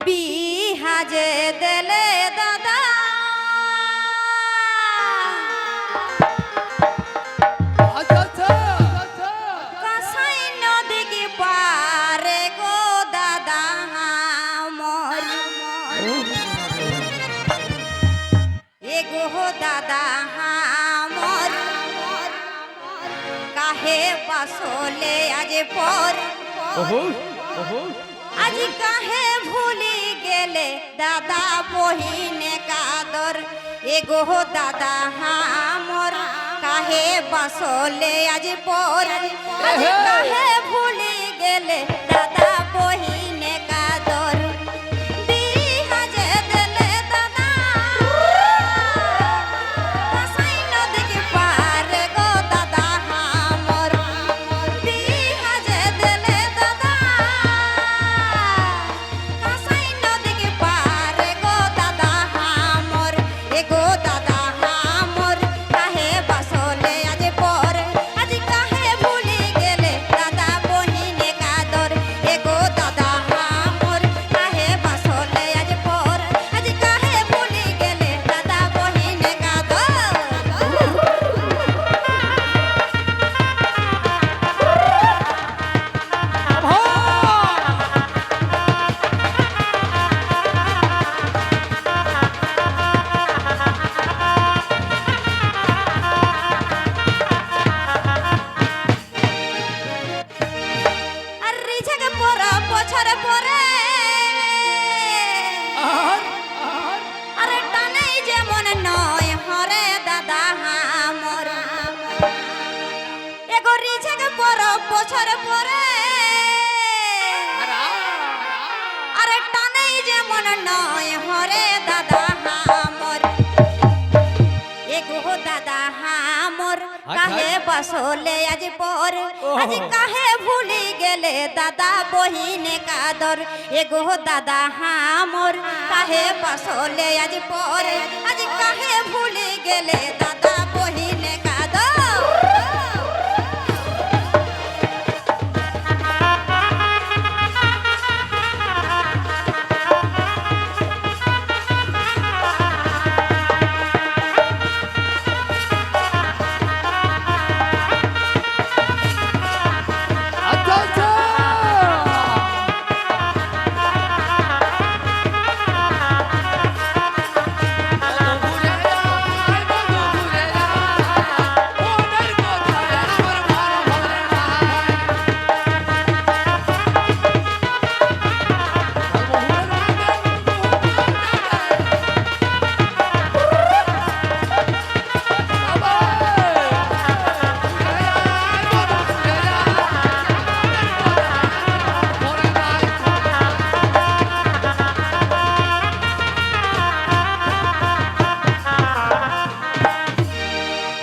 বিহাজে দেলে দাদা কাসাই নদী কি পারে গো দাদা মোর এগো দাদা মোর কাহে বাসলে আজ পর আজ কাহে ভুলি গেলে দাদা বহিনে কাদর এগো দাদা মোর কাহে বাসলে আজ পর আজ কাহে ভুলি গেলে দাদা বহিনে কাদর বিহাজে দেলে দাদা কাসাই নদী কি পার গো দাদা মোর বিহাজে দেলে দাদা কাসাই নদী কি পার গো দাদা মোর এগো দাদা মোর কাহে বাসলে আজ পর আজ কাহে ভুলি গেলে দাদা বহিনে কাদর এগো দাদা মোর কাহে বাসলে আজ পর আজ কাহে ভুলি গেলে দাদা বহিনে কাদর আর রিঝাকে পরা বছরে পরে আরে টানেই যেমন নয় হরে দাদা মোর এগো রিঝাকে পরা বছরে পরে আরে টানেই যেমন নয় হরে দাদা মোর এগো দাদা মোর কাহে বাসলে আজ পর আজ কাহে ভুলি গেলে দাদা বহিনে কাদর এগো দাদা মোর কাহে বাসলে আজ পর আজ কাহে ভুলি গেলে দাদা বহিনে কাদর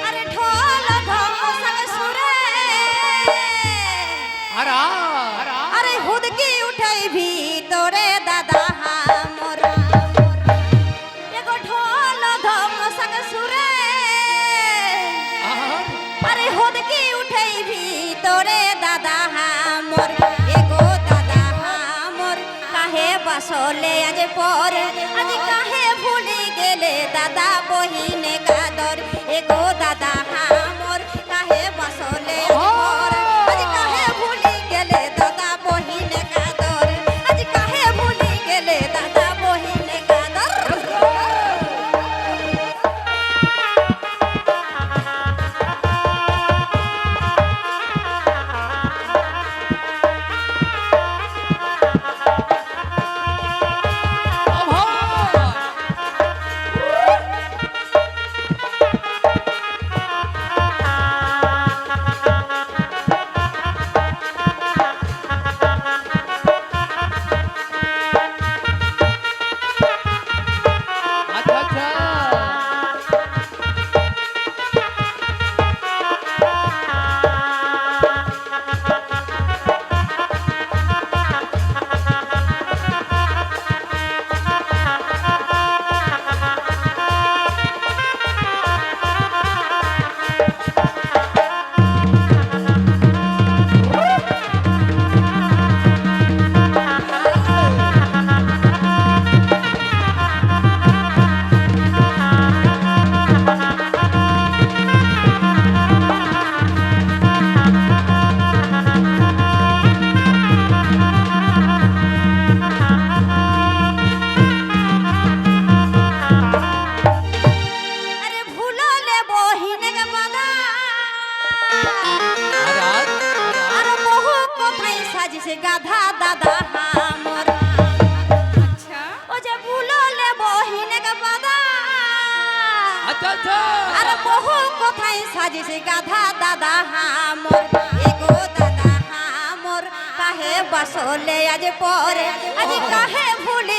আরে ঢোল ধমসাল সুরে আরে হুদকি উঠাই ভিতরে দাদা মোর এগো ঢোল ধমসাল সুরে আরে হুদকি উঠাই ভিতরে দাদা মোর এগো দাদা মোর কাহে বাসলে আজ পর আজ কাহে ভুলি গেলে দাদা বহিনে কাদর এগো দাদা মোর কাহে বাসলে আজ পর আজ কাহে ভুলি গেলে দাদা বহিনে কাদর আজ কাহে ভুলি গেলে দাদা বহিনে কাদর বহু কোথায় সাজিস গাধা দাদা হামর এগো দাদা হামর কাহে বাসলে আজ পরে আজ কাহে ভুলি